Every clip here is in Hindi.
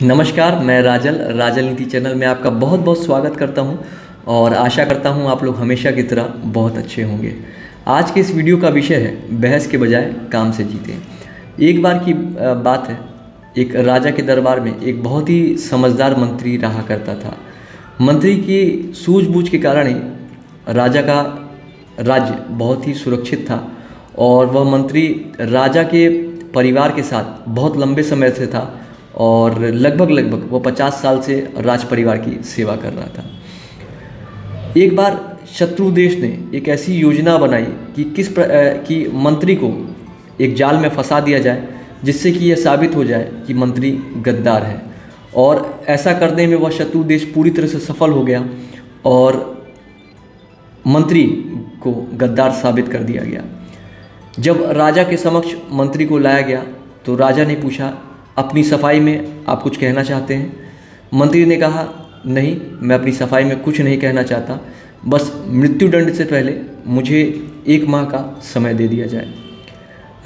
नमस्कार, मैं राजल नीति चैनल में आपका बहुत बहुत स्वागत करता हूं और आशा करता हूं आप लोग हमेशा की तरह बहुत अच्छे होंगे। आज के इस वीडियो का विषय है बहस के बजाय काम से जीतें। एक बार की बात है, एक राजा के दरबार में एक बहुत ही समझदार मंत्री रहा करता था। मंत्री की सूझबूझ के कारण ही राजा का राज्य बहुत ही सुरक्षित था और वह मंत्री राजा के परिवार के साथ बहुत लंबे समय से था और लगभग वो 50 साल से राज परिवार की सेवा कर रहा था। एक बार शत्रु देश ने एक ऐसी योजना बनाई कि कि मंत्री को एक जाल में फंसा दिया जाए, जिससे कि यह साबित हो जाए कि मंत्री गद्दार है। और ऐसा करने में वह शत्रु देश पूरी तरह से सफल हो गया और मंत्री को गद्दार साबित कर दिया गया। जब राजा के समक्ष मंत्री को लाया गया तो राजा ने पूछा, अपनी सफाई में आप कुछ कहना चाहते हैं? मंत्री ने कहा, नहीं, मैं अपनी सफाई में कुछ नहीं कहना चाहता, बस मृत्युदंड से पहले मुझे 1 माह का समय दे दिया जाए।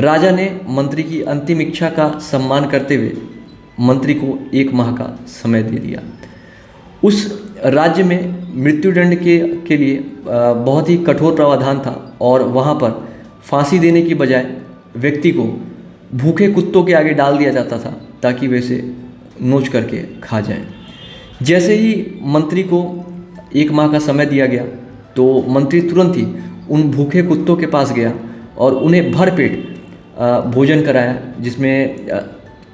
राजा ने मंत्री की अंतिम इच्छा का सम्मान करते हुए मंत्री को 1 माह का समय दे दिया। उस राज्य में मृत्युदंड के लिए बहुत ही कठोर प्रावधान था और वहाँ पर फांसी देने की बजाय व्यक्ति को भूखे कुत्तों के आगे डाल दिया जाता था ताकि वे इसे नोच करके खा जाएं। जैसे ही मंत्री को 1 माह का समय दिया गया तो मंत्री तुरंत ही उन भूखे कुत्तों के पास गया और उन्हें भरपेट भोजन कराया, जिसमें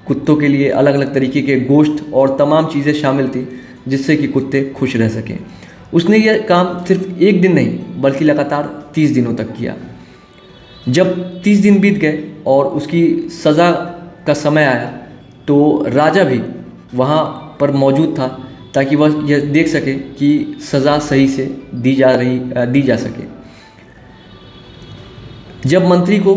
कुत्तों के लिए अलग अलग तरीके के गोश्त और तमाम चीज़ें शामिल थी, जिससे कि कुत्ते खुश रह सकें। उसने यह काम सिर्फ 1 दिन नहीं बल्कि लगातार 30 दिनों तक किया। जब 30 दिन बीत गए और उसकी सज़ा का समय आया तो राजा भी वहाँ पर मौजूद था ताकि वह यह देख सके कि सज़ा सही से दी जा सके। जब मंत्री को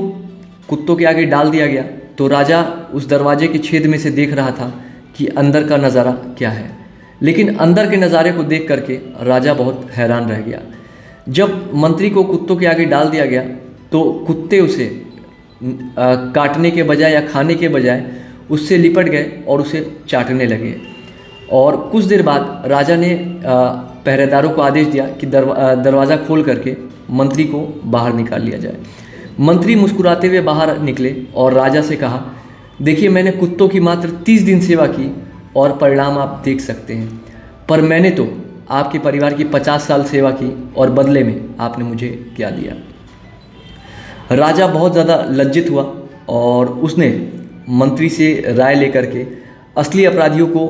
कुत्तों के आगे डाल दिया गया तो राजा उस दरवाजे के छेद में से देख रहा था कि अंदर का नज़ारा क्या है। लेकिन अंदर के नज़ारे को देख करके राजा बहुत हैरान रह गया। जब मंत्री को कुत्तों के आगे डाल दिया गया तो कुत्ते उसे काटने के बजाय या खाने के बजाय उससे लिपट गए और उसे चाटने लगे। और कुछ देर बाद राजा ने पहरेदारों को आदेश दिया कि दरवाज़ा खोल करके मंत्री को बाहर निकाल लिया जाए। मंत्री मुस्कुराते हुए बाहर निकले और राजा से कहा, देखिए, मैंने कुत्तों की मात्र 30 दिन सेवा की और परिणाम आप देख सकते हैं, पर मैंने तो आपके परिवार की 50 साल सेवा की और बदले में आपने मुझे क्या दिया। राजा बहुत ज़्यादा लज्जित हुआ और उसने मंत्री से राय लेकर के असली अपराधियों को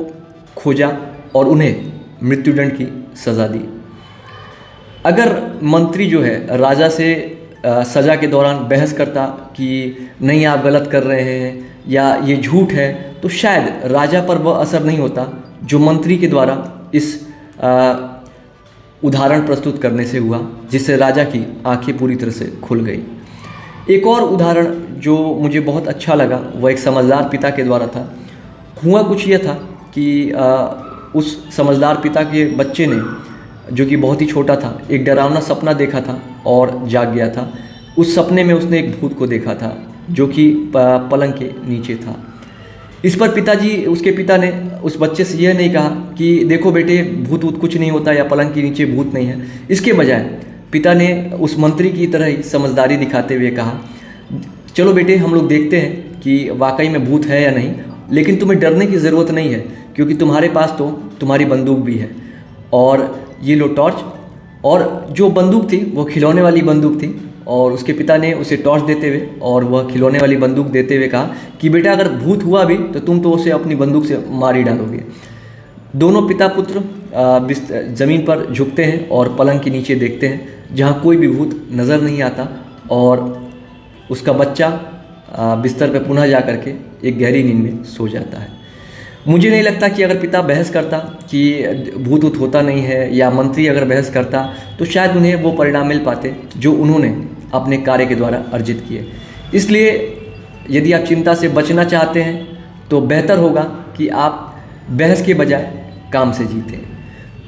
खोजा और उन्हें मृत्युदंड की सज़ा दी। अगर मंत्री जो है राजा से सज़ा के दौरान बहस करता कि नहीं, आप गलत कर रहे हैं या ये झूठ है, तो शायद राजा पर वह असर नहीं होता जो मंत्री के द्वारा इस उदाहरण प्रस्तुत करने से हुआ, जिससे राजा की आंखें पूरी तरह से खुल गई। एक और उदाहरण जो मुझे बहुत अच्छा लगा वह एक समझदार पिता के द्वारा था। हुआ कुछ यह था कि उस समझदार पिता के बच्चे ने, जो कि बहुत ही छोटा था, एक डरावना सपना देखा था और जाग गया था। उस सपने में उसने एक भूत को देखा था जो कि पलंग के नीचे था। इस पर उसके पिता ने उस बच्चे से यह नहीं कहा कि देखो बेटे, भूत कुछ नहीं होता या पलंग के नीचे भूत नहीं है। इसके बजाय पिता ने उस मंत्री की तरह ही समझदारी दिखाते हुए कहा, चलो बेटे, हम लोग देखते हैं कि वाकई में भूत है या नहीं, लेकिन तुम्हें डरने की ज़रूरत नहीं है क्योंकि तुम्हारे पास तो तुम्हारी बंदूक भी है। और ये लो टॉर्च। और जो बंदूक थी वो खिलौने वाली बंदूक थी और उसके पिता ने उसे टॉर्च देते हुए और वह खिलौने वाली बंदूक देते हुए कहा कि बेटा, अगर भूत हुआ भी तो तुम तो उसे अपनी बंदूक से मार ही डालोगे। दोनों पिता पुत्र ज़मीन पर झुकते हैं और पलंग के नीचे देखते हैं जहाँ कोई भी भूत नज़र नहीं आता और उसका बच्चा बिस्तर पर पुनः जा करके एक गहरी नींद में सो जाता है। मुझे नहीं लगता कि अगर पिता बहस करता कि भूत होता नहीं है या मंत्री अगर बहस करता तो शायद उन्हें वो परिणाम मिल पाते जो उन्होंने अपने कार्य के द्वारा अर्जित किए। इसलिए यदि आप चिंता से बचना चाहते हैं तो बेहतर होगा कि आप बहस के बजाय काम से जीतें।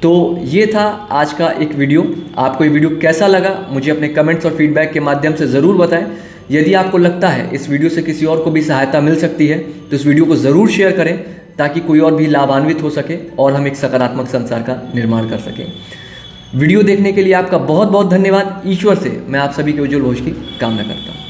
तो ये था आज का एक वीडियो। आपको ये वीडियो कैसा लगा मुझे अपने कमेंट्स और फीडबैक के माध्यम से ज़रूर बताएं। यदि आपको लगता है इस वीडियो से किसी और को भी सहायता मिल सकती है तो इस वीडियो को ज़रूर शेयर करें ताकि कोई और भी लाभान्वित हो सके और हम एक सकारात्मक संसार का निर्माण कर सकें। वीडियो देखने के लिए आपका बहुत बहुत धन्यवाद। ईश्वर से मैं आप सभी के उज्जवल भविष्य की कामना करता हूँ।